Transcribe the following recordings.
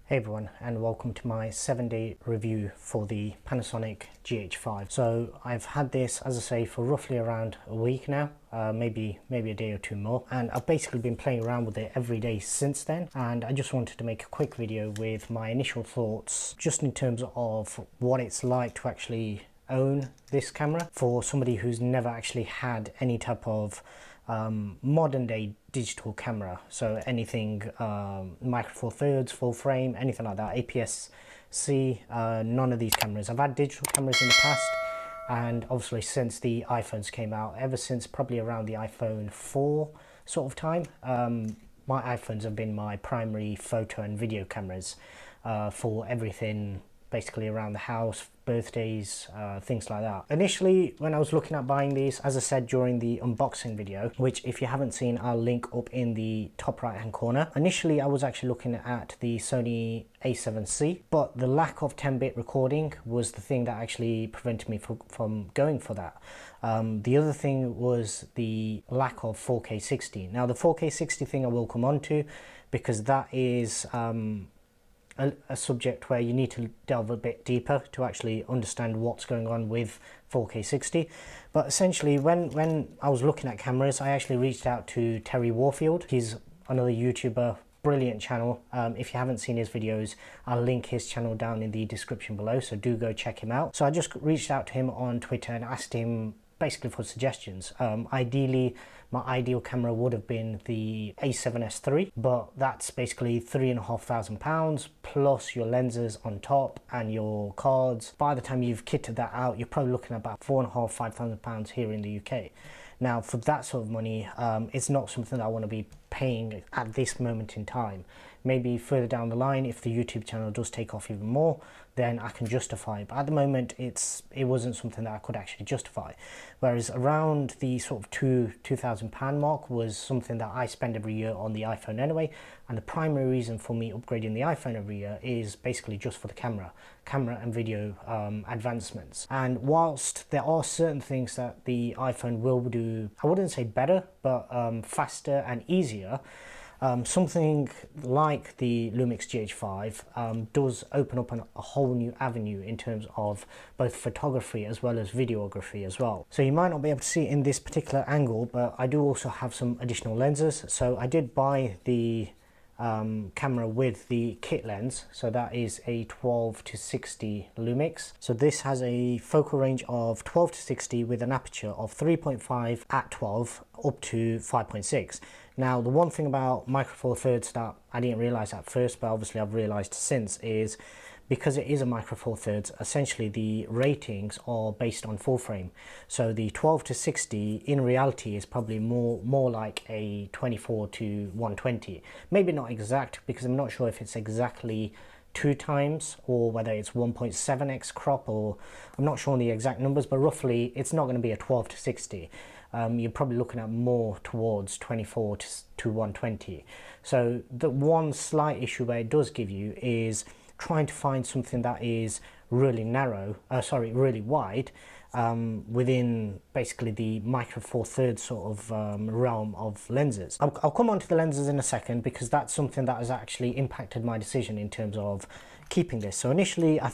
Hey everyone, and welcome to my 7-day review for the Panasonic GH5. So I've had this, as I say, for roughly around a week now, maybe a day or two more, and I've basically been playing around with it every day since then. And I just wanted to make a quick video with my initial thoughts, just in terms of what it's like to actually own this camera for somebody who's never actually had any type of modern day digital camera. So anything micro four thirds, full frame, anything like that, aps-c, none of these cameras. I've had digital cameras in the past, and obviously since the iPhones came out, ever since probably around the iPhone 4 sort of time, my iPhones have been my primary photo and video cameras for everything basically around the house, birthdays, things like that. Initially, when I was looking at buying these, as I said during the unboxing video, which if you haven't seen, I'll link up in the top right hand corner. Initially, I was actually looking at the Sony a7C, but the lack of 10-bit recording was the thing that actually prevented me from going for that. The other thing was the lack of 4K 60. Now the 4K 60 thing I will come on to, because that is a subject where you need to delve a bit deeper to actually understand what's going on with 4K 60. But essentially, when I was looking at cameras, I actually reached out to Terry Warfield. He's another YouTuber, brilliant channel. If you haven't seen his videos, I'll link his channel down in the description below, so do go check him out. So I just reached out to him on Twitter and asked him basically for suggestions. Ideally, my ideal camera would have been the A7S III, but that's basically £3,500 plus your lenses on top and your cards. By the time you've kitted that out, you're probably looking at about £4,500 here in the UK. Now, for that sort of money, it's not something that I want to be paying at this moment in time. Maybe further down the line, if the YouTube channel does take off even more, then I can justify it. But at the moment, it wasn't something that I could actually justify. Whereas around the sort of £2,000 mark was something that I spend every year on the iPhone anyway. And the primary reason for me upgrading the iPhone every year is basically just for the camera and video advancements. And whilst there are certain things that the iPhone will do, I wouldn't say better, but faster and easier, something like the Lumix GH5 does open up a whole new avenue in terms of both photography as well as videography as well. So you might not be able to see it in this particular angle, but I do also have some additional lenses. So I did buy the camera with the kit lens, so that is a 12 to 60 Lumix. So this has a focal range of 12 to 60 with an aperture of 3.5 at 12 up to 5.6. Now the one thing about micro four thirds that I didn't realize at first, but obviously I've realized since, is because it is a micro four thirds, essentially the ratings are based on full frame. So the 12 to 60 in reality is probably more like a 24 to 120. Maybe not exact, because I'm not sure if it's exactly 2 times or whether it's 1.7x crop, or I'm not sure on the exact numbers, but roughly it's not going to be a 12 to 60. You're probably looking at more towards 24 to 120. So the one slight issue where it does give you is trying to find something that is really really wide, within basically the micro four thirds sort of realm of lenses. I'll come on to the lenses in a second, because that's something that has actually impacted my decision in terms of keeping this. So initially I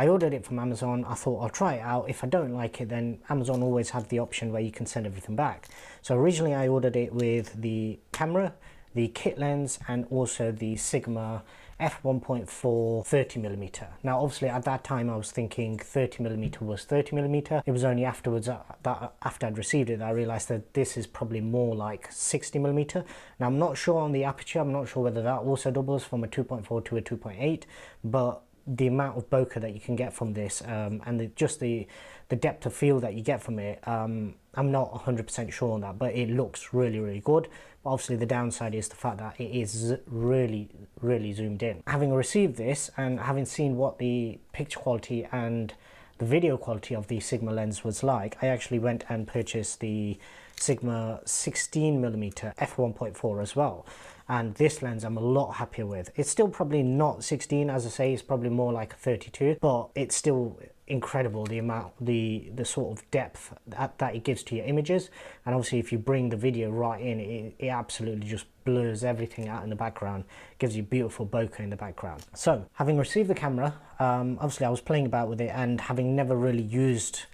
ordered it from Amazon. I thought I'll try it out. If I don't like it, then Amazon always have the option where you can send everything back. So originally I ordered it with the camera, the kit lens, and also the Sigma f1.4 30mm. Now obviously at that time I was thinking 30mm was 30mm. It was only afterwards that after I'd received it that I realized that this is probably more like 60mm. Now I'm not sure on the aperture, I'm not sure whether that also doubles from a 2.4 to a 2.8, but the amount of bokeh that you can get from this, and just the depth of field that you get from it, I'm not 100% sure on that, but it looks really good. But obviously the downside is the fact that it is really zoomed in. Having received this and having seen what the picture quality and the video quality of the Sigma lens was like, I actually went and purchased the Sigma 16mm f1.4 as well, and this lens I'm a lot happier with. It's still probably not 16, as I say, it's probably more like a 32, but it's still incredible the amount, the sort of depth that it gives to your images. And obviously if you bring the video right in, it absolutely just blurs everything out in the background, gives you beautiful bokeh in the background. So having received the camera, obviously I was playing about with it, and having never really used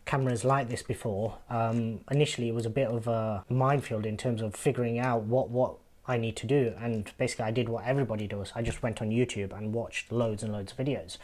cameras like this before, initially it was a bit of a minefield in terms of figuring out what I need to do. And basically I did what everybody does. I just went on YouTube and watched loads and loads of videos,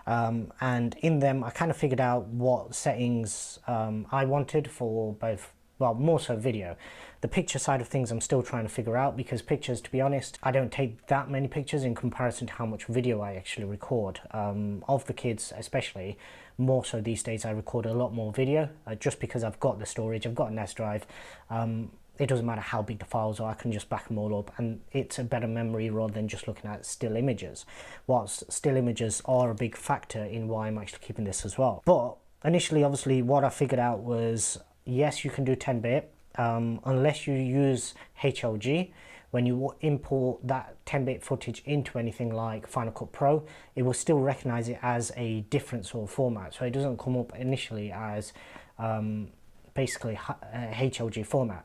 and in them I kind of figured out what settings I wanted for both, well, more so video. The picture side of things I'm still trying to figure out, because pictures, to be honest, I don't take that many pictures in comparison to how much video I actually record, of the kids especially. More so these days I record a lot more video, just because I've got the storage, I've got an S drive. It doesn't matter how big the files are, I can just back them all up, and it's a better memory rather than just looking at still images. Whilst still images are a big factor in why I'm actually keeping this as well. But initially, obviously, what I figured out was, yes, you can do 10-bit, unless you use HLG. When you import that 10-bit footage into anything like Final Cut Pro, it will still recognize it as a different sort of format. So it doesn't come up initially as basically HLG format.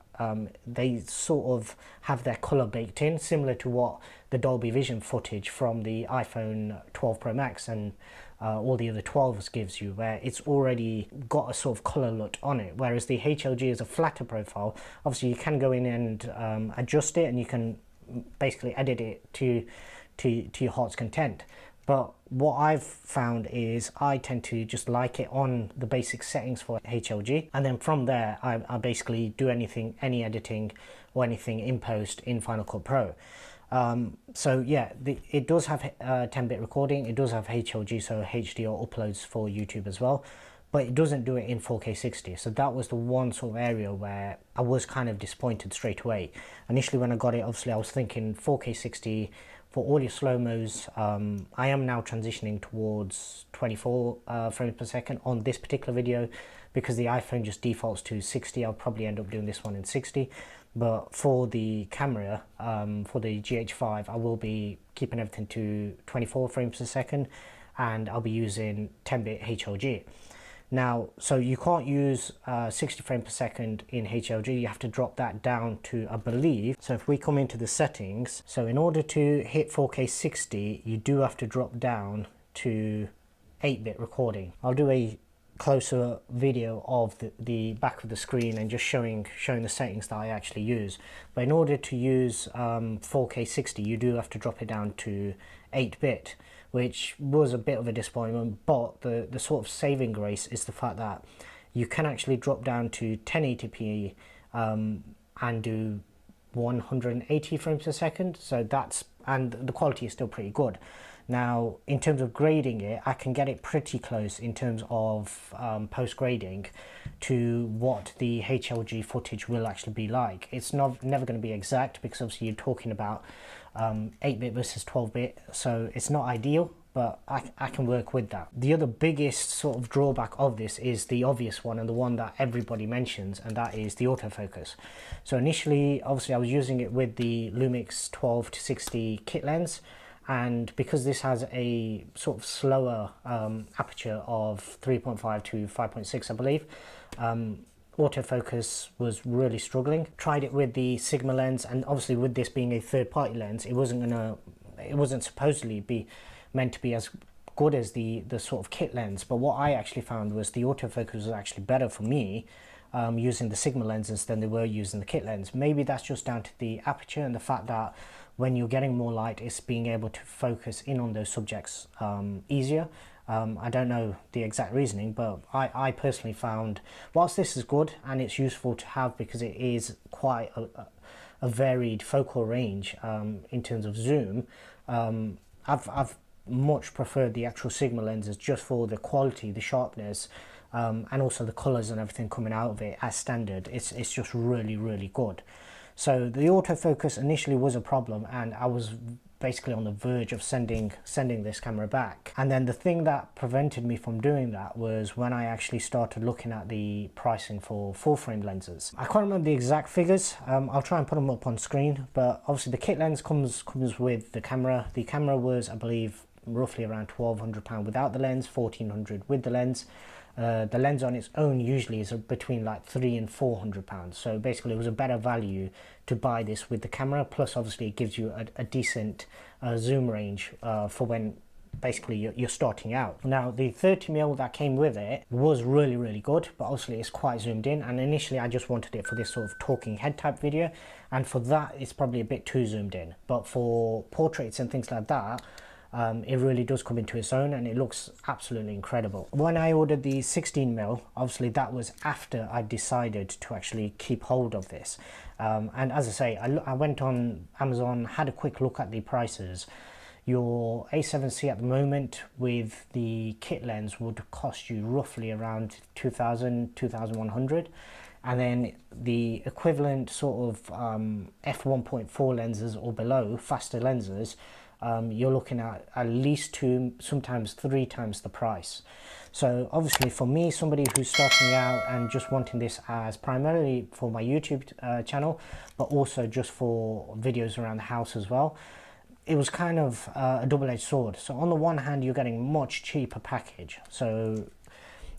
They sort of have their color baked in, similar to what the Dolby Vision footage from the iPhone 12 Pro Max and all the other 12s gives you, where it's already got a sort of color LUT on it, whereas the HLG is a flatter profile. Obviously you can go in and adjust it, and you can basically edit it to your heart's content. But what I've found is I tend to just like it on the basic settings for HLG, and then from there I basically do any editing or anything in post in Final Cut Pro. So yeah, it does have 10-bit recording, it does have HLG, so HDR uploads for YouTube as well, but it doesn't do it in 4K 60. So that was the one sort of area where I was kind of disappointed straight away. Initially when I got it, obviously I was thinking 4K 60 for all your slow-mos. I am now transitioning towards 24 frames per second on this particular video, because the iPhone just defaults to 60. I'll probably end up doing this one in 60. But for the camera, for the GH5, I will be keeping everything to 24 frames per second, and I'll be using 10-bit HLG. Now, so you can't use 60 frames per second in HLG, you have to drop that down to, I believe, so if we come into the settings, so in order to hit 4K 60, you do have to drop down to 8-bit recording. I'll do a closer video of the back of the screen and just showing the settings that I actually use. But in order to use 4K 60, you do have to drop it down to 8-bit, which was a bit of a disappointment. But the sort of saving grace is the fact that you can actually drop down to 1080p and do 180 frames per second. So and the quality is still pretty good. Now, in terms of grading it, I can get it pretty close in terms of post-grading to what the HLG footage will actually be like. It's never going to be exact, because obviously you're talking about 8-bit versus 12-bit, so it's not ideal, but I can work with that. The other biggest sort of drawback of this is the obvious one, and the one that everybody mentions, and that is the autofocus. So initially, obviously I was using it with the Lumix 12-60 kit lens, and because this has a sort of slower aperture of 3.5 to 5.6, I believe, autofocus was really struggling. Tried it with the Sigma lens, and obviously with this being a third-party lens, it wasn't supposedly be meant to be as good as the sort of kit lens. But what I actually found was the autofocus was actually better for me using the Sigma lenses than they were using the kit lens. Maybe that's just down to the aperture and the fact that when you're getting more light, it's being able to focus in on those subjects easier. I don't know the exact reasoning, but I personally found, whilst this is good and it's useful to have because it is quite a varied focal range in terms of zoom, I've much preferred the actual Sigma lenses just for the quality, the sharpness, and also the colours and everything coming out of it as standard. It's just really, really good. So the autofocus initially was a problem, and I was basically on the verge of sending this camera back. And then the thing that prevented me from doing that was when I actually started looking at the pricing for full frame lenses. I can't remember the exact figures. I'll try and put them up on screen, but obviously the kit lens comes with the camera. The camera was, I believe, roughly around £1,200 without the lens, £1,400 with the lens. The lens on its own usually is between like £300 and £400, so basically it was a better value to buy this with the camera, plus obviously it gives you a decent zoom range for when basically you're starting out. Now the 30mm that came with it was really good, but obviously it's quite zoomed in, and initially I just wanted it for this sort of talking head type video, and for that it's probably a bit too zoomed in, but for portraits and things like that, it really does come into its own, and it looks absolutely incredible. When I ordered the 16mm, obviously that was after I decided to actually keep hold of this. And as I say, I went on Amazon, had a quick look at the prices. Your A7C at the moment with the kit lens would cost you roughly around 2,000, 2,100. And then the equivalent sort of f1.4 lenses or below, faster lenses, you're looking at least 2, sometimes 3 times the price. So obviously for me, somebody who's starting out and just wanting this as primarily for my YouTube channel, but also just for videos around the house as well, it was kind of a double-edged sword. So on the one hand, you're getting much cheaper package. So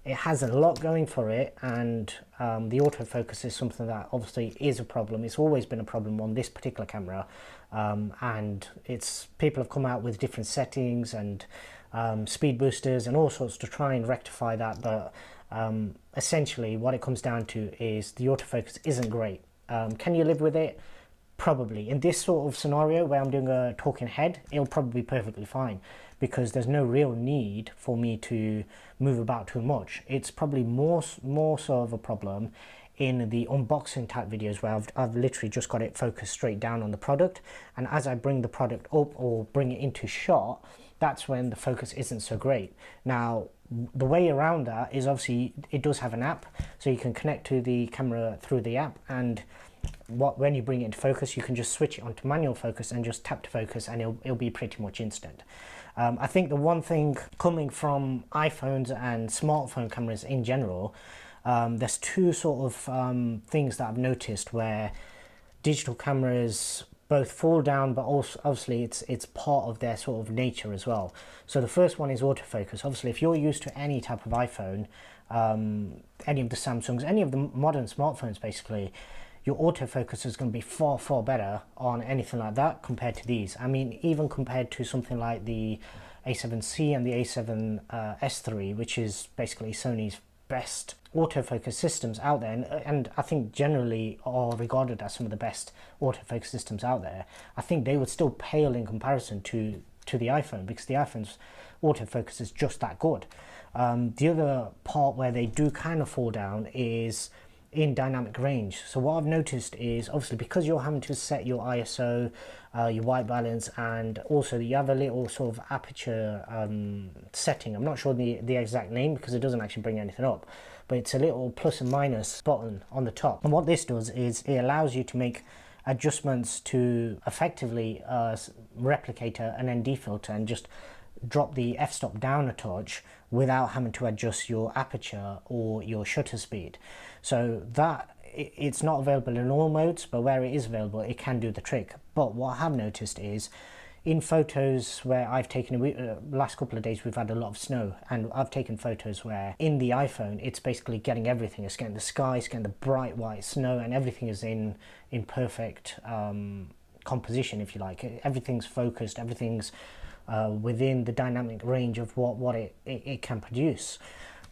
it has a lot going for it, and the autofocus is something that obviously is a problem. It's always been a problem on this particular camera, and people have come out with different settings and speed boosters and all sorts to try and rectify that, but essentially what it comes down to is the autofocus isn't great. Can you live with it? Probably. In this sort of scenario where I'm doing a talking head, it'll probably be perfectly fine, because there's no real need for me to move about too much. It's probably more so of a problem in the unboxing type videos where I've literally just got it focused straight down on the product, and as I bring the product up or bring it into shot, that's when the focus isn't so great. Now the way around that is obviously it does have an app, so you can connect to the camera through the app, and when you bring it into focus, you can just switch it onto manual focus and just tap to focus, and it'll be pretty much instant. I think the one thing coming from iPhones and smartphone cameras in general, there's two sort of things that I've noticed where digital cameras both fall down, but also obviously it's part of their sort of nature as well. So the first one is autofocus. Obviously if you're used to any type of iPhone, any of the Samsungs, any of the modern smartphones basically, your autofocus is going to be far better on anything like that compared to these. I mean, even compared to something like the A7C and the A7S III, which is basically Sony's best autofocus systems out there, and I think generally are regarded as some of the best autofocus systems out there. I think they would still pale in comparison to the iPhone, because the iPhone's autofocus is just that good. The other part where they do kind of fall down is in dynamic range. So what I've noticed is obviously because you're having to set your ISO, your white balance, and also you have a little sort of aperture setting. I'm not sure the exact name because it doesn't actually bring anything up, but it's a little plus and minus button on the top. And what this does is it allows you to make adjustments to effectively replicate an ND filter and just drop the f-stop down a touch without having to adjust your aperture or your shutter speed. So that it's not available in all modes, but where it is available it can do the trick. But what I have noticed is in photos where I've taken last couple of days we've had a lot of snow, and I've taken photos where in the iPhone it's basically getting everything. It's getting the sky, it's getting the bright white snow, and everything is in perfect composition, if you like. Everything's focused, everything's within the dynamic range of what it can produce.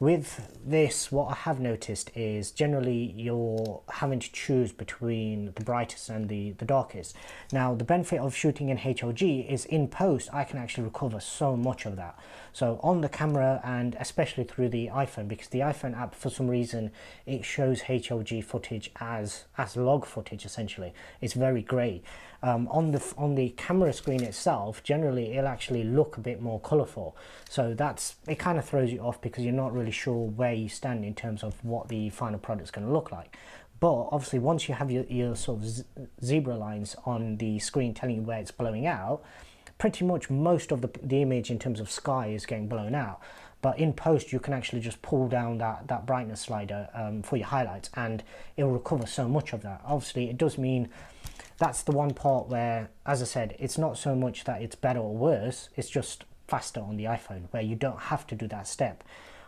With this, what I have noticed is generally you're having to choose between the brightest and the darkest. Now the benefit of shooting in HLG is in post I can actually recover so much of that. So on the camera, and especially through the iPhone, because the iPhone app for some reason it shows HLG footage as log footage essentially. It's very grey. On the camera screen itself, generally it'll actually look a bit more colourful. So it kind of throws you off because you're not really sure where you stand in terms of what the final product's going to look like. But obviously once you have your sort of zebra lines on the screen telling you where it's blowing out, pretty much most of the image in terms of sky is getting blown out. But in post, you can actually just pull down that brightness slider for your highlights, and it will recover so much of that. Obviously, it does mean that's the one part where, as I said, it's not so much that it's better or worse, it's just faster on the iPhone, where you don't have to do that step.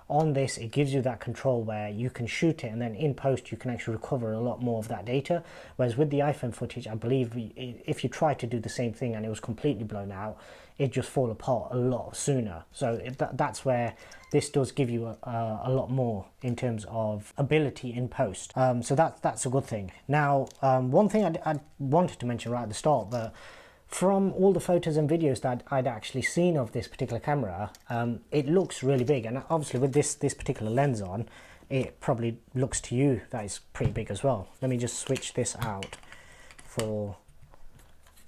On this, it gives you that control where you can shoot it, and then in post you can actually recover a lot more of that data. Whereas with the iPhone footage, I believe if you try to do the same thing and it was completely blown out, it just fall apart a lot sooner. So that's where this does give you a lot more in terms of ability in post. So that's a good thing. Now, one thing I wanted to mention right at the start, but from all the photos and videos that I'd actually seen of this particular camera, it looks really big, and obviously with this particular lens on, it probably looks to you that it's pretty big as well. Let me just switch this out for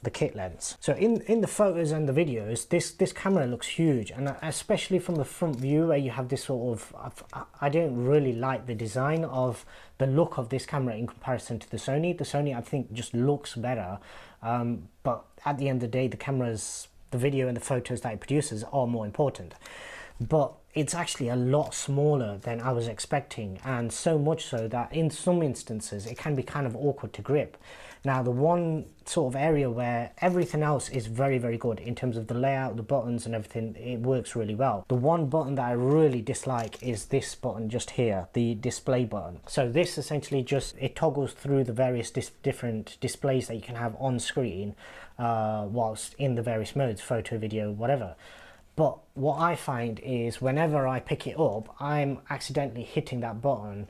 the kit lens. So in the photos and the videos, this camera looks huge, and especially from the front view where you have this sort of, I don't really like the design of the look of this camera in comparison to the Sony. The Sony, I think, just looks better, but at the end of the day, the video and the photos that it produces are more important. But it's actually a lot smaller than I was expecting, and so much so that in some instances it can be kind of awkward to grip. Now, the one sort of area where everything else is very, very good in terms of the layout, the buttons and everything, it works really well. The one button that I really dislike is this button just here, the display button. So this essentially just, it toggles through the various different displays that you can have on screen whilst in the various modes, photo, video, whatever. But what I find is whenever I pick it up, I'm accidentally hitting that button,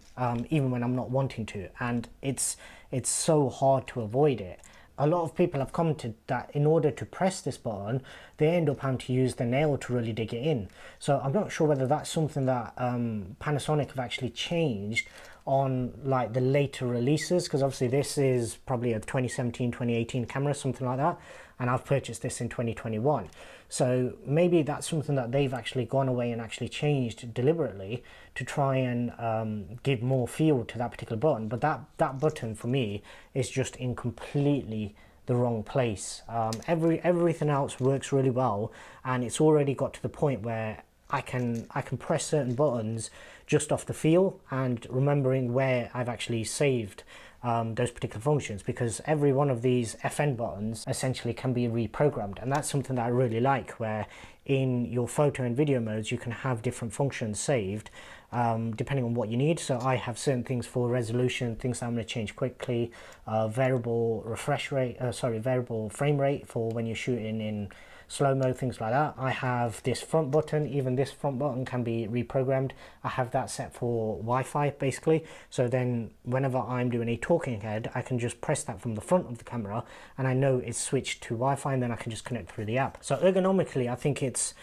even when I'm not wanting to, and it's so hard to avoid it. A lot of people have commented that in order to press this button, they end up having to use the nail to really dig it in. So I'm not sure whether that's something that Panasonic have actually changed on like the later releases, because obviously this is probably a 2017, 2018 camera, something like that, and I've purchased this in 2021. So maybe that's something that they've actually gone away and actually changed deliberately to try and give more feel to that particular button. But that button for me is just in completely the wrong place. Everything else works really well, and it's already got to the point where I can press certain buttons just off the feel and remembering where I've actually saved those particular functions, because every one of these FN buttons essentially can be reprogrammed, and that's something that I really like, where in your photo and video modes you can have different functions saved depending on what you need. So I have certain things for resolution, things that I'm going to change quickly, variable refresh rate, variable frame rate for when you're shooting in slow-mo, things like that. I have this front button, even this front button can be reprogrammed. I have that set for Wi-Fi basically, so then whenever I'm doing a talking head, I can just press that from the front of the camera and I know it's switched to Wi-Fi, and then I can just connect through the app. So ergonomically I think it's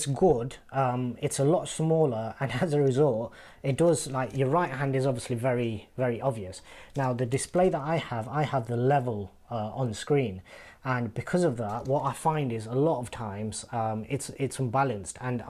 good. It's a lot smaller, and as a result it does, like, your right hand is obviously very, very obvious. Now the display that I have the level on screen, and because of that, what I find is a lot of times it's unbalanced, and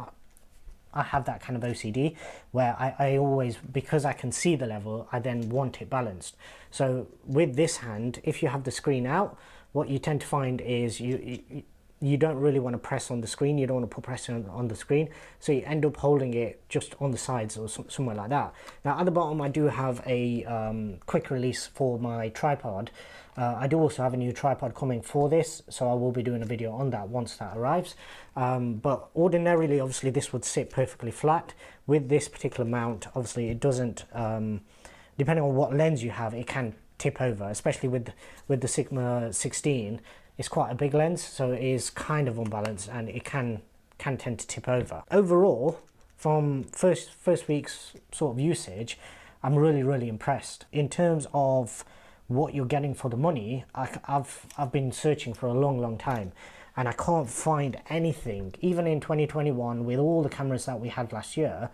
I have that kind of OCD where I always, because I can see the level, I then want it balanced. So with this hand, if you have the screen out, what you tend to find is you don't really want to press on the screen, you don't want to put pressure on the screen, so you end up holding it just on the sides or somewhere like that. Now at the bottom I do have a quick release for my tripod. I do also have a new tripod coming for this, so I will be doing a video on that once that arrives. But ordinarily, obviously, this would sit perfectly flat. With this particular mount, obviously, it doesn't, depending on what lens you have, it can tip over, especially with the Sigma 16. It's quite a big lens, so it is kind of unbalanced, and it can tend to tip over. Overall, from first week's sort of usage, I'm really, really impressed. In terms of what you're getting for the money, I've been searching for a long time, and I can't find anything. Even in 2021, with all the cameras that we had last year,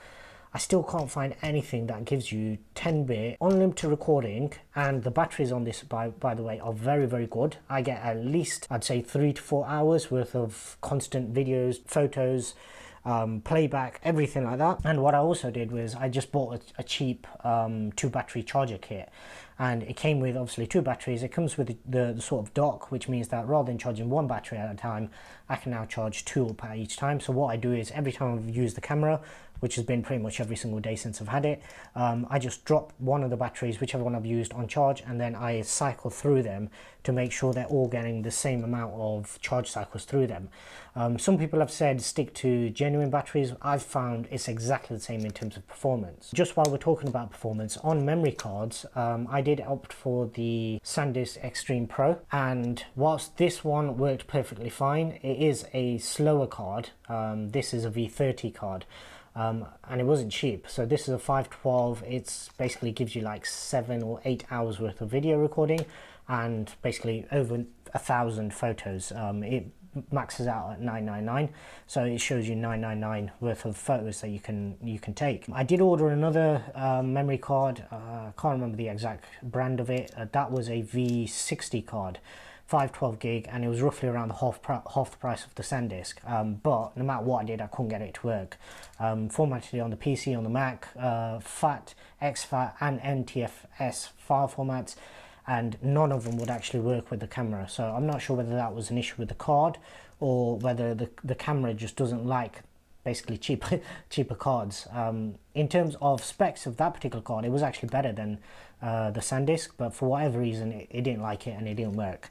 I still can't find anything that gives you 10-bit unlimited recording, and the batteries on this, by the way, are very, very good. I get at least, I'd say, 3 to 4 hours worth of constant videos, photos, playback, everything like that. And what I also did was I just bought a cheap 2 battery charger kit, and it came with obviously 2 batteries. It comes with the sort of dock, which means that rather than charging 1 battery at a time, I can now charge 2 up at each time. So what I do is every time I've used the camera, which has been pretty much every single day since I've had it, I just drop one of the batteries, whichever one I've used, on charge, and then I cycle through them to make sure they're all getting the same amount of charge cycles through them. Some people have said stick to genuine batteries. I've found it's exactly the same in terms of performance. Just while we're talking about performance, on memory cards, I did opt for the SanDisk Extreme Pro, and whilst this one worked perfectly fine, it is a slower card. This is a V30 card. And it wasn't cheap. So this is a 512. It's basically gives you like 7 or 8 hours worth of video recording and basically over 1,000 photos. It maxes out at 999, so it shows you 999 worth of photos that you can take. I did order another memory card. I can't remember the exact brand of it. That was a V60 card, 512 gig, and it was roughly around the half the price of the SanDisk. But no matter what I did, I couldn't get it to work. Formatted it on the PC, on the Mac, FAT, exFAT and NTFS file formats, and none of them would actually work with the camera. So I'm not sure whether that was an issue with the card or whether the camera just doesn't like basically cheaper cards. In terms of specs of that particular card, it was actually better than the SanDisk, but for whatever reason it didn't like it and it didn't work.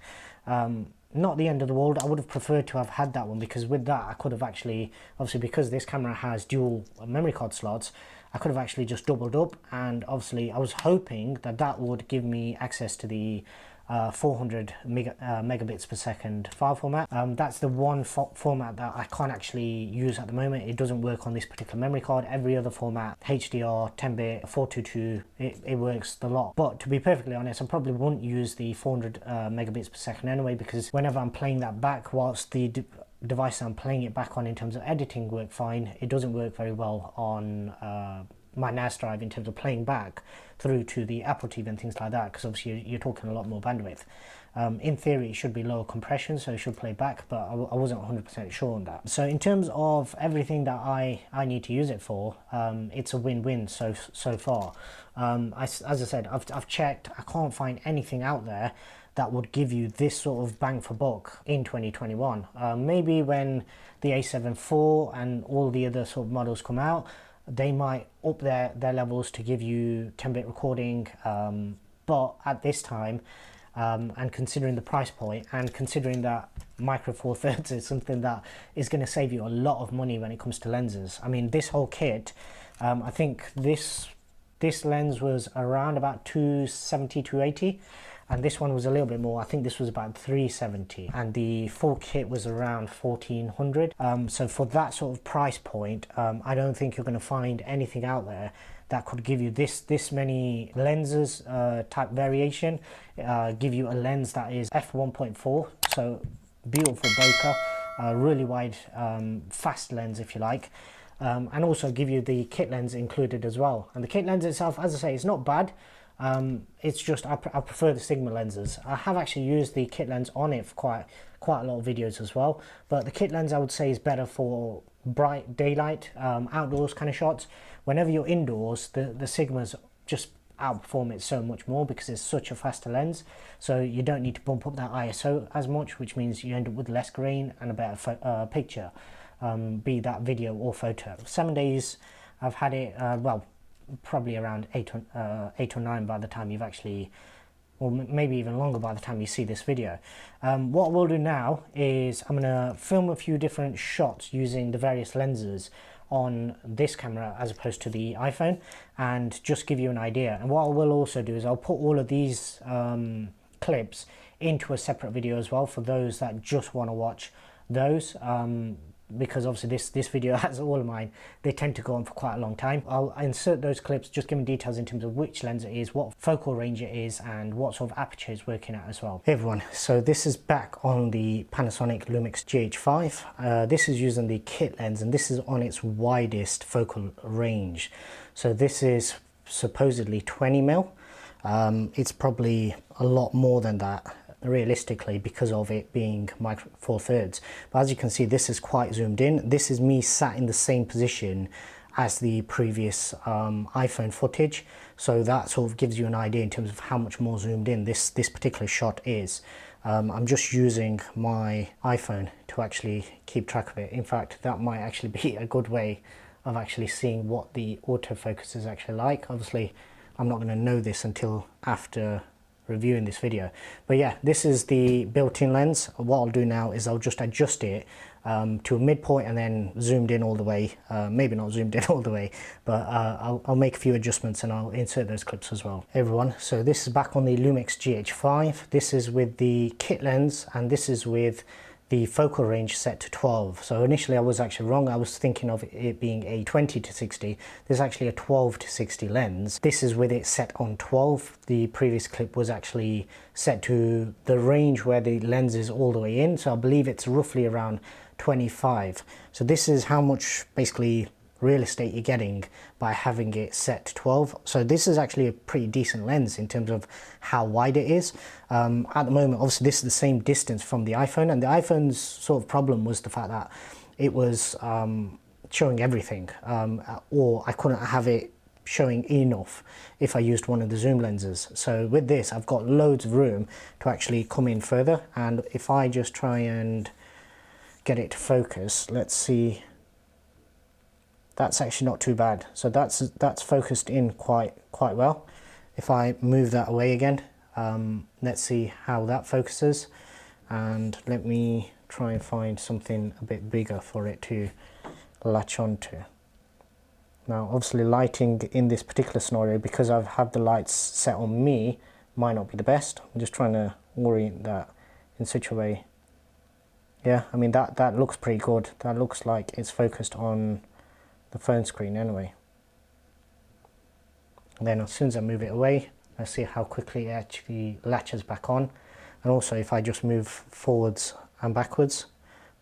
Not the end of the world. I would have preferred to have had that one, because with that I could have actually, obviously because this camera has dual memory card slots, I could have actually just doubled up, and obviously I was hoping that that would give me access to the 400 megabits per second file format. That's the one format that I can't actually use at the moment. It doesn't work on this particular memory card. Every other format, HDR, 10-bit, 422, it works the lot. But to be perfectly honest, I probably wouldn't use the 400 megabits per second anyway, because whenever I'm playing that back, whilst the device I'm playing it back on in terms of editing work fine, it doesn't work very well on my NAS drive in terms of playing back through to the Apple TV and things like that, because obviously you're talking a lot more bandwidth. In theory it should be lower compression, so it should play back, but I wasn't 100% sure on that. So in terms of everything that I need to use it for, it's a win-win so far. As I said, I've checked, I can't find anything out there that would give you this sort of bang for buck in 2021. Maybe when the A7 IV and all the other sort of models come out, they might up their levels to give you 10-bit recording, but at this time, and considering the price point, and considering that micro four thirds is something that is going to save you a lot of money when it comes to lenses. I mean, this whole kit, I think this lens was around about 270, 280. And this one was a little bit more. I think this was about 370, and the full kit was around 1400. So for that sort of price point, I don't think you're going to find anything out there that could give you this many lenses type variation. Give you a lens that is f1.4, so beautiful bokeh, really wide, fast lens if you like. And also give you the kit lens included as well. And the kit lens itself, as I say, it's not bad. It's just I prefer the Sigma lenses. I have actually used the kit lens on it for quite a lot of videos as well, but the kit lens I would say is better for bright daylight, outdoors kind of shots. Whenever you're indoors, the Sigmas just outperform it so much more because it's such a faster lens, so you don't need to bump up that ISO as much, which means you end up with less grain and a better picture, be that video or photo. 7 days I've had it, well, probably around 8 or 9 by the time you've actually, or maybe even longer by the time you see this video. What we'll do now is I'm going to film a few different shots using the various lenses on this camera as opposed to the iPhone, and just give you an idea. And what I will also do is I'll put all of these clips into a separate video as well for those that just want to watch those, because obviously this video, as all of mine, they tend to go on for quite a long time. I'll insert those clips, just giving details in terms of which lens it is, what focal range it is, and what sort of aperture it's working at as well. Hey everyone, so this is back on the Panasonic Lumix GH5. This is using the kit lens, and this is on its widest focal range. So this is supposedly 20mm. It's probably a lot more than that realistically because of it being micro four thirds, but as you can see, this is quite zoomed in. This is me sat in the same position as the previous iPhone footage, so that sort of gives you an idea in terms of how much more zoomed in this particular shot is. I'm just using my iPhone to actually keep track of it. In fact, that might actually be a good way of actually seeing what the autofocus is actually like. Obviously, I'm not going to know this until after reviewing this video. But yeah, this is the built-in lens. What I'll do now is I'll just adjust it to a midpoint and then zoomed in all the way. Maybe not zoomed in all the way, but I'll make a few adjustments and I'll insert those clips as well. Hey everyone, so this is back on the Lumix GH5. This is with the kit lens and this is with the focal range set to 12. So initially I was actually wrong. I was thinking of it being a 20 to 60. There's actually a 12 to 60 lens. This is with it set on 12. The previous clip was actually set to the range where the lens is all the way in. So I believe it's roughly around 25. So this is how much basically real estate you're getting by having it set to 12. So this is actually a pretty decent lens in terms of how wide it is. At the moment, obviously this is the same distance from the iPhone, and the iPhone's sort of problem was the fact that it was showing everything, or I couldn't have it showing enough if I used one of the zoom lenses. So with this, I've got loads of room to actually come in further, and if I just try and get it to focus, let's see. That's actually not too bad. So that's focused in quite well. If I move that away again, let's see how that focuses, and let me try and find something a bit bigger for it to latch onto. Now obviously lighting in this particular scenario, because I've had the lights set on me, might not be the best. I'm just trying to orient that in such a way. Yeah, I mean that looks pretty good. That looks like it's focused on the phone screen anyway. And then as soon as I move it away, let's see how quickly it actually latches back on. And also if I just move forwards and backwards,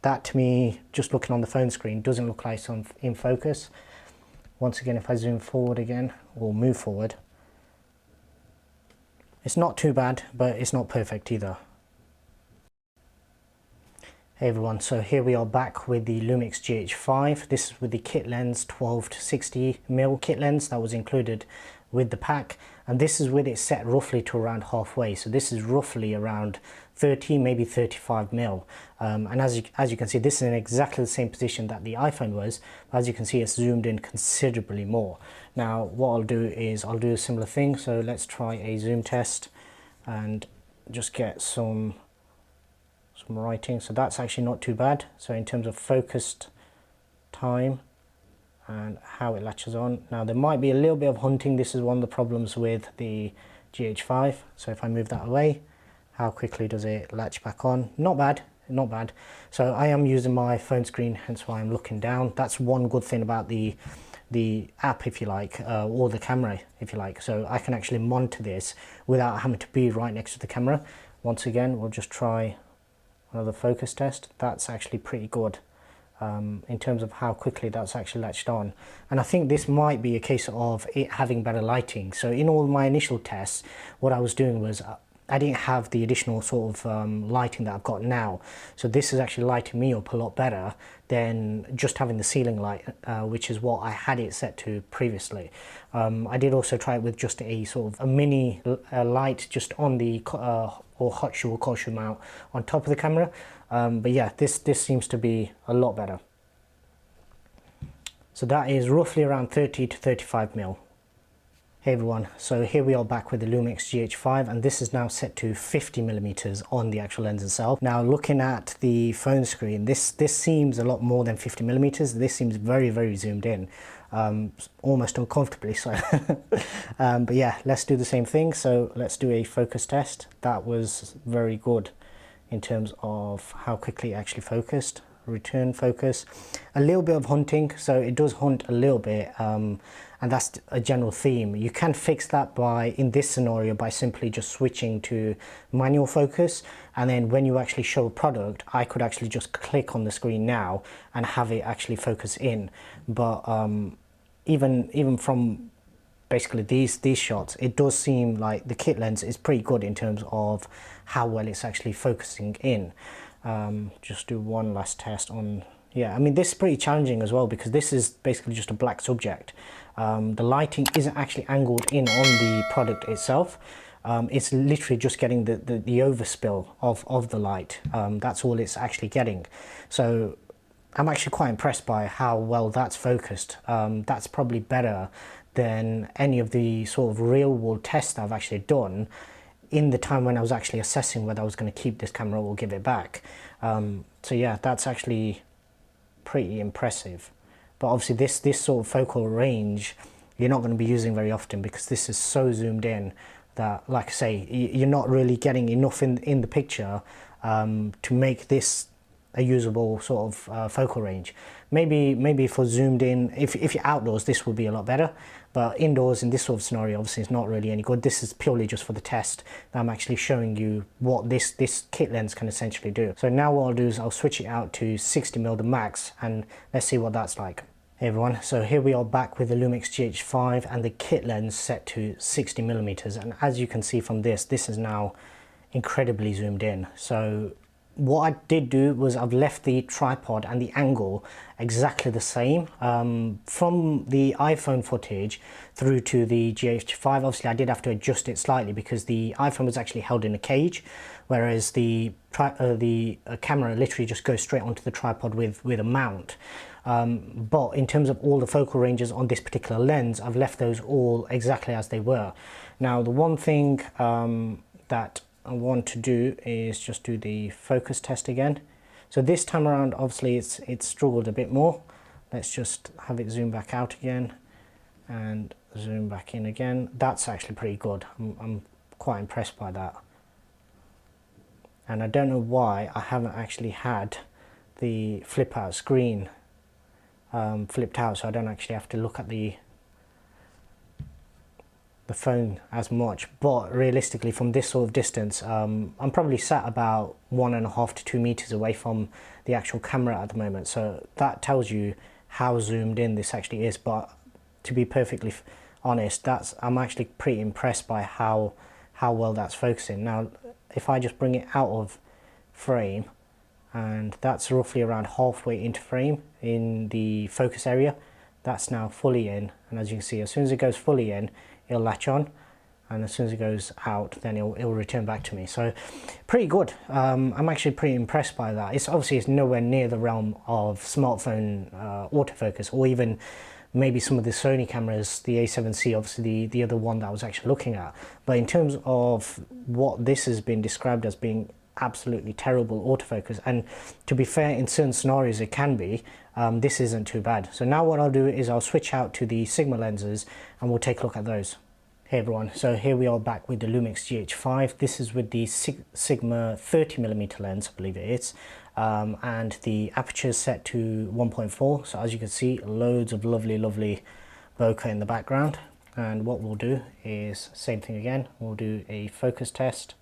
that to me, just looking on the phone screen, doesn't look like it's in focus. Once again, if I zoom forward again, or move forward, it's not too bad, but it's not perfect either. Hey everyone, so here we are back with the Lumix GH5. This is with the kit lens, 12 to 60mm kit lens that was included with the pack, and this is with it set roughly to around halfway. So this is roughly around 30, maybe 35mm, and as you can see, this is in exactly the same position that the iPhone was. As you can see, it's zoomed in considerably more. Now what I'll do is I'll do a similar thing. So let's try a zoom test and just get some writing. So that's actually not too bad. So in terms of focused time and how it latches on, now there might be a little bit of hunting. This is one of the problems with the GH5. So if I move that away, how quickly does it latch back on? Not bad, not bad. So I am using my phone screen, hence why I'm looking down. That's one good thing about the app, if you like, or the camera, if you like. So I can actually monitor this without having to be right next to the camera. Once again, we'll just try another focus test. That's actually pretty good in terms of how quickly that's actually latched on. And I think this might be a case of it having better lighting. So in all my initial tests, what I was doing was I didn't have the additional sort of lighting that I've got now. So this is actually lighting me up a lot better than just having the ceiling light, which is what I had it set to previously. I did also try it with just a sort of a mini light just on the or hot shoe or cold shoe mount on top of the camera. But yeah, this seems to be a lot better. So that is roughly around 30 to 35mm. Hey everyone, so here we are back with the Lumix GH5, and this is now set to 50mm on the actual lens itself. Now looking at the phone screen, this seems a lot more than 50mm. This seems very zoomed in, almost uncomfortably so. But yeah, let's do the same thing. So let's do a focus test. That was very good in terms of how quickly it actually focused. Return focus, a little bit of hunting, so it does hunt a little bit, and that's a general theme. You can fix that by, in this scenario, by simply just switching to manual focus, and then when you actually show a product, I could actually just click on the screen now and have it actually focus in. But even from basically these shots, it does seem like the kit lens is pretty good in terms of how well it's actually focusing in. Just do one last test on Yeah, I mean, this is pretty challenging as well because this is basically just a black subject. The lighting isn't actually angled in on the product itself. It's literally just getting the overspill of the light. That's all it's actually getting. So I'm actually quite impressed by how well that's focused. That's probably better than any of the sort of real world tests that I've actually done in the time when I was actually assessing whether I was going to keep this camera or give it back. So yeah, that's actually pretty impressive. But obviously this sort of focal range you're not going to be using very often because this is so zoomed in that, like I say, you're not really getting enough in the picture to make this a usable sort of focal range. Maybe for zoomed in, if you're outdoors, this will be a lot better, but indoors in this sort of scenario, obviously it's not really any good. This is purely just for the test that I'm actually showing you what this kit lens can essentially do. So now what I'll do is I'll switch it out to 60mm the max, and let's see what that's like. Hey everyone, so here we are back with the Lumix GH5 and the kit lens set to 60mm, and as you can see from this is now incredibly zoomed in. So what I did do was I've left the tripod and the angle exactly the same from the iPhone footage through to the GH5. Obviously I did have to adjust it slightly because the iPhone was actually held in a cage, whereas the camera literally just goes straight onto the tripod with a mount. But in terms of all the focal ranges on this particular lens, I've left those all exactly as they were. Now the one thing that I want to do is just do the focus test again. So this time around, obviously it's struggled a bit more. Let's just have it zoom back out again and zoom back in again. That's actually pretty good. I'm quite impressed by that. And I don't know why I haven't actually had the flip out screen flipped out, so I don't actually have to look at the phone as much. But realistically, from this sort of distance, I'm probably sat about 1.5 to 2 meters away from the actual camera at the moment, so that tells you how zoomed in this actually is. But to be perfectly honest, I'm actually pretty impressed by how well that's focusing. Now if I just bring it out of frame, and that's roughly around halfway into frame in the focus area, that's now fully in, and as you can see, as soon as it goes fully in, it'll latch on, and as soon as it goes out, then it'll return back to me. So pretty good. I'm actually pretty impressed by that. It's nowhere near the realm of smartphone autofocus, or even maybe some of the Sony cameras, the a7C, obviously the other one that I was actually looking at. But in terms of what this has been described as being absolutely terrible autofocus, and to be fair, in certain scenarios it can be, this isn't too bad. So now what I'll do is I'll switch out to the Sigma lenses and we'll take a look at those. Hey everyone, so here we are back with the Lumix GH5. This is with the Sigma 30mm lens, I believe it is, and the aperture is set to 1.4. so as you can see, loads of lovely bokeh in the background. And what we'll do is same thing again, we'll do a focus test.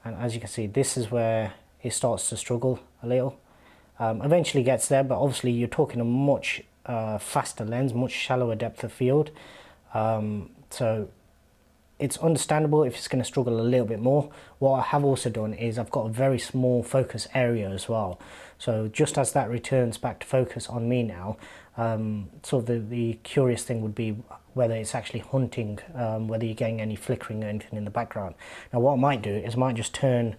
And as you can see, this is where it starts to struggle a little. Eventually gets there, but obviously you're talking a much faster lens, much shallower depth of field. So it's understandable if it's going to struggle a little bit more. What I have also done is I've got a very small focus area as well. So just as that returns back to focus on me now, sort of the curious thing would be whether it's actually hunting, whether you're getting any flickering or anything in the background. Now what I might do is I might just turn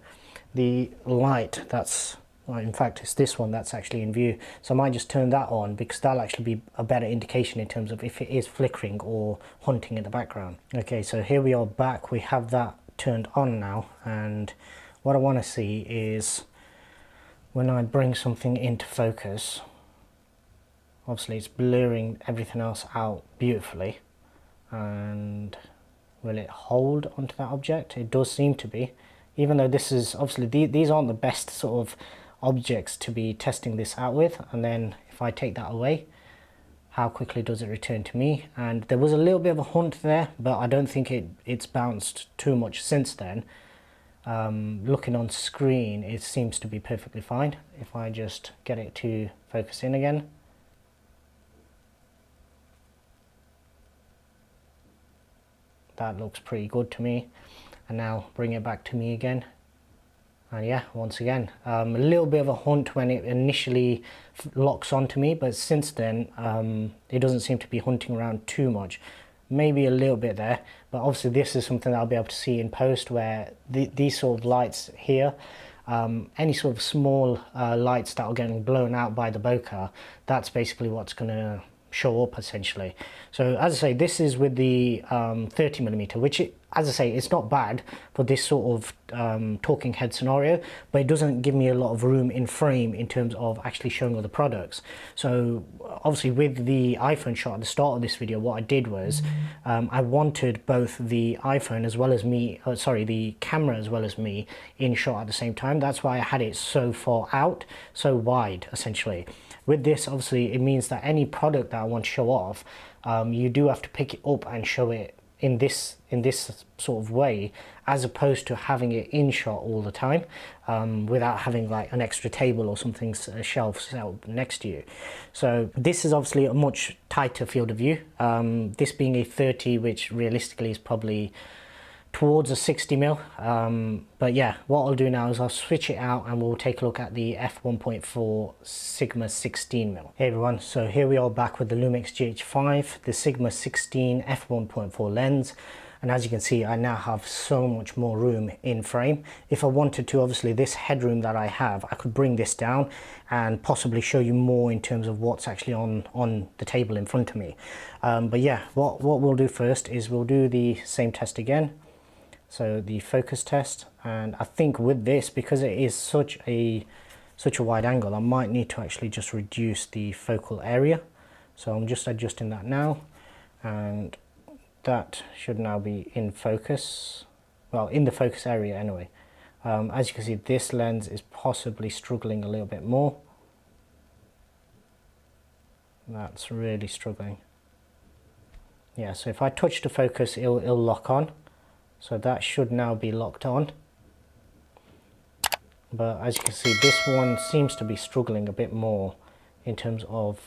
the light that's, well, in fact it's this one that's actually in view, so I might just turn that on because that'll actually be a better indication in terms of if it is flickering or hunting in the background. Okay, so here we are back, we have that turned on now, and what I want to see is when I bring something into focus, obviously it's blurring everything else out beautifully, and will it hold onto that object? It does seem to be, even though this is obviously these aren't the best sort of objects to be testing this out with. And then if I take that away, how quickly does it return to me? And there was a little bit of a hunt there, but I don't think it's bounced too much since then. Looking on screen, it seems to be perfectly fine. If I just get it to focus in again, that looks pretty good to me. And now bring it back to me again, And yeah, once again, a little bit of a hunt when it initially locks onto me, but since then it doesn't seem to be hunting around too much. Maybe a little bit there, but obviously this is something that I'll be able to see in post, where these sort of lights here, any sort of small lights that are getting blown out by the bokeh, that's basically what's going to show up essentially. So as I say, this is with the 30mm, which as I say, it's not bad for this sort of talking head scenario, but it doesn't give me a lot of room in frame in terms of actually showing all the products. So obviously with the iPhone shot at the start of this video, what I did was I wanted both the iPhone as well as me, the camera as well as me in shot at the same time. That's why I had it so far out, so wide essentially. With this, obviously, it means that any product that I want to show off, you do have to pick it up and show it in this sort of way, as opposed to having it in shot all the time, without having like an extra table or something, a shelf set up next to you. So this is obviously a much tighter field of view. This being a 30, which realistically is probably towards a 60mm, but yeah, what I'll do now is I'll switch it out and we'll take a look at the f1.4 Sigma 16mm. Hey everyone, so here we are back with the Lumix GH5, the Sigma 16 f1.4 lens, and as you can see I now have so much more room in frame. If I wanted to, obviously this headroom that I have, I could bring this down and possibly show you more in terms of what's actually on the table in front of me. But yeah, what we'll do first is we'll do the same test again. So the focus test, and I think with this, because it is such a wide angle, I might need to actually just reduce the focal area. So I'm just adjusting that now, and that should now be in focus, well, in the focus area anyway. As you can see, this lens is possibly struggling a little bit more. That's really struggling. Yeah, so if I touch the focus, it'll lock on. So that should now be locked on. But as you can see, this one seems to be struggling a bit more in terms of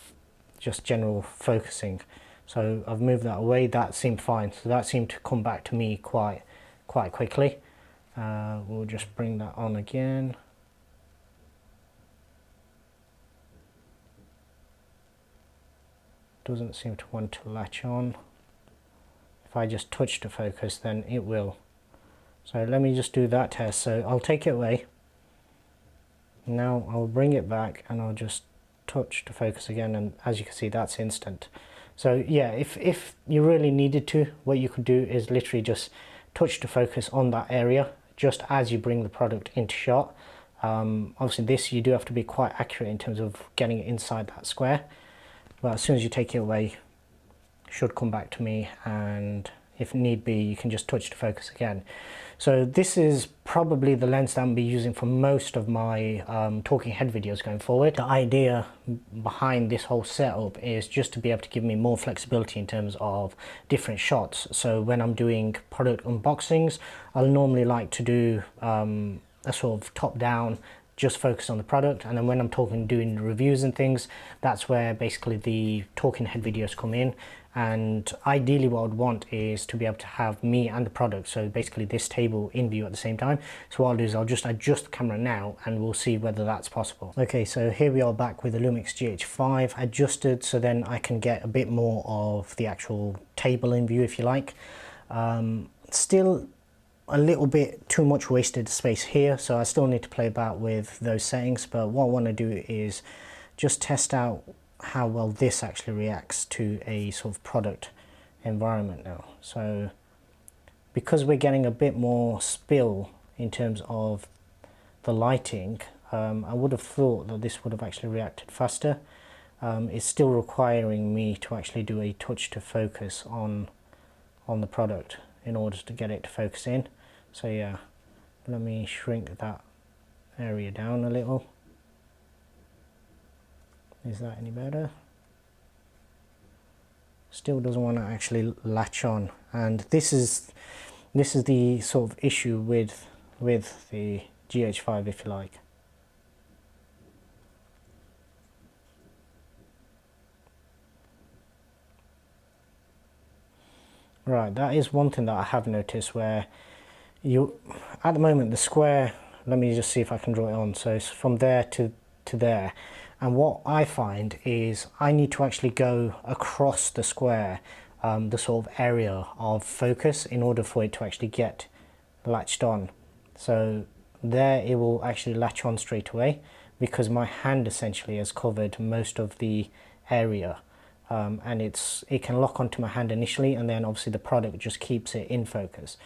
just general focusing. So I've moved that away, that seemed fine. So that seemed to come back to me quite quickly. We'll just bring that on again. Doesn't seem to want to latch on. If I just touch the focus, then it will. So let me just do that test. So I'll take it away. Now I'll bring it back and I'll just touch the focus again, and as you can see, that's instant. So yeah, if you really needed to, what you could do is literally just touch the focus on that area just as you bring the product into shot. Obviously this, you do have to be quite accurate in terms of getting it inside that square, but as soon as you take it away, should come back to me, and if need be, you can just touch the focus again. So this is probably the lens that I'm going to be using for most of my talking head videos going forward. The idea behind this whole setup is just to be able to give me more flexibility in terms of different shots. So when I'm doing product unboxings, I'll normally like to do a sort of top down, just focus on the product, and then when I'm doing reviews and things, that's where basically the talking head videos come in. And ideally what I'd want is to be able to have me and the product, so basically this table in view at the same time. So what I'll do is I'll just adjust the camera now and we'll see whether that's possible. Okay, so here we are back with the Lumix GH5 adjusted, so then I can get a bit more of the actual table in view, if you like. Still a little bit too much wasted space here, so I still need to play about with those settings, but what I want to do is just test out how well this actually reacts to a sort of product environment now. So because we're getting a bit more spill in terms of the lighting, I would have thought that this would have actually reacted faster. It's still requiring me to actually do a touch to focus on the product in order to get it to focus in. So yeah, let me shrink that area down a little. Is that any better? Still doesn't want to actually latch on, and this is the sort of issue with the GH5, if you like. Right, that is one thing that I have noticed, where at the moment the square let me just see if I can draw it on. So it's from there to there, and what I find is I need to actually go across the square, the sort of area of focus, in order for it to actually get latched on. So there it will actually latch on straight away, because my hand essentially has covered most of the area, and it can lock onto my hand initially, and then obviously the product just keeps it in focus.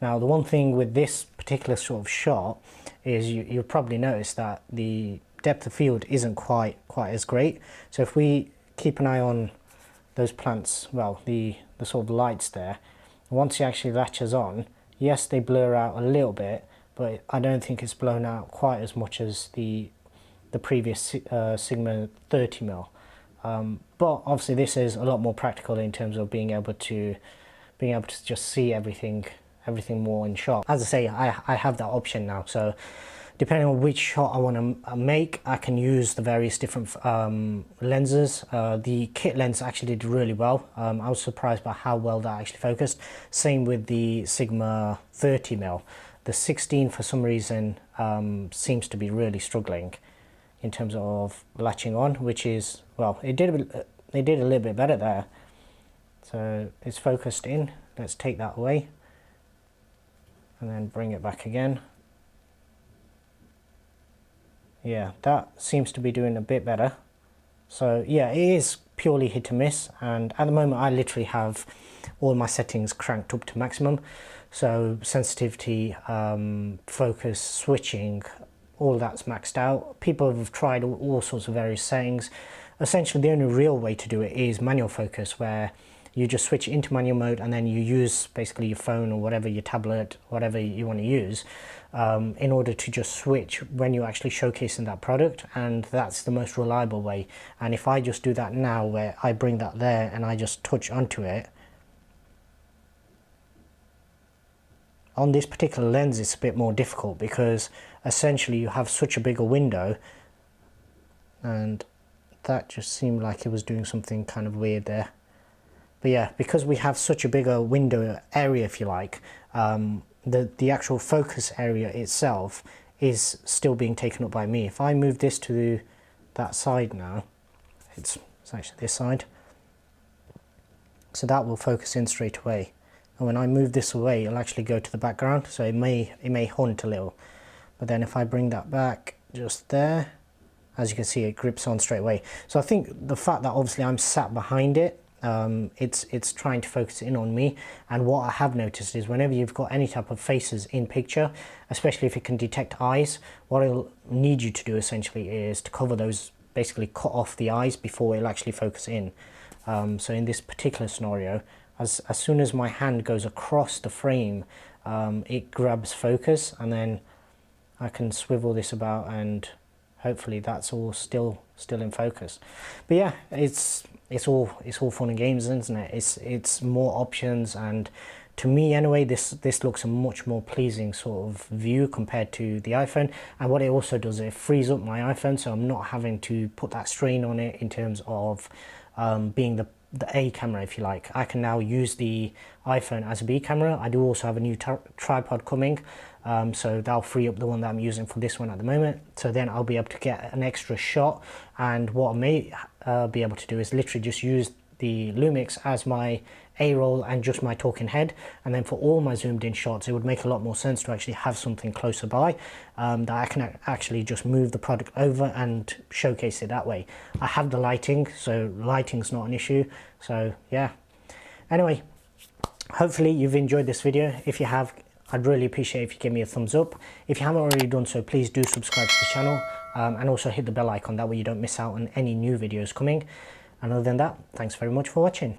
Now the one thing with this particular sort of shot is you'll probably notice that the depth of field isn't quite as great. So if we keep an eye on those plants, well, the sort of lights there, once it actually latches on, yes, they blur out a little bit, but I don't think it's blown out quite as much as the previous Sigma 30mm. But obviously this is a lot more practical in terms of being able to just see everything more in shot. As I say, I have that option now, so depending on which shot I want to make, I can use the various different lenses. The kit lens actually did really well. I was surprised by how well that actually focused. Same with the Sigma 30mm. The 16 for some reason seems to be really struggling in terms of latching on, which is, well, it did a little bit better there. So it's focused in. Let's take that away and then bring it back again. Yeah, that seems to be doing a bit better. So yeah, it is purely hit and miss, and at the moment I literally have all my settings cranked up to maximum. So sensitivity, focus, switching, all that's maxed out. People have tried all sorts of various settings. Essentially the only real way to do it is manual focus, where you just switch into manual mode and then you use basically your phone or whatever, your tablet, whatever you want to use, in order to just switch when you're actually showcasing that product, and that's the most reliable way. And if I just do that now, where I bring that there and I just touch onto it, on this particular lens it's a bit more difficult, because essentially you have such a bigger window, and that just seemed like it was doing something kind of weird there. But yeah, because we have such a bigger window area, if you like, the actual focus area itself is still being taken up by me. If I move this to that side now, it's actually this side, so that will focus in straight away. And when I move this away, it'll actually go to the background, so it may hunt a little. But then if I bring that back just there, as you can see, it grips on straight away. So I think the fact that obviously I'm sat behind it, it's trying to focus in on me. And what I have noticed is whenever you've got any type of faces in picture, especially if it can detect eyes, what it'll need you to do essentially is to cover those, basically cut off the eyes before it'll actually focus in. So in this particular scenario, as soon as my hand goes across the frame, it grabs focus, and then I can swivel this about and hopefully that's all still in focus. But yeah, it's all fun and games, isn't it? It's more options, and to me anyway, this looks a much more pleasing sort of view compared to the iPhone. And what it also does, it frees up my iPhone, so I'm not having to put that strain on it in terms of being the A camera, if you like. I can now use the iPhone as a B camera. I do also have a new tripod coming, so that'll free up the one that I'm using for this one at the moment. So then I'll be able to get an extra shot, and what I may be able to do is literally just use the Lumix as my A-roll and just my talking head, and then for all my zoomed in shots it would make a lot more sense to actually have something closer by, that I can actually just move the product over and showcase it that way. I have the lighting, so lighting's not an issue. So yeah, anyway, hopefully you've enjoyed this video. If you have, I'd really appreciate if you give me a thumbs up. If you haven't already done so, please do subscribe to the channel, and also hit the bell icon, that way you don't miss out on any new videos coming. And other than that, thanks very much for watching.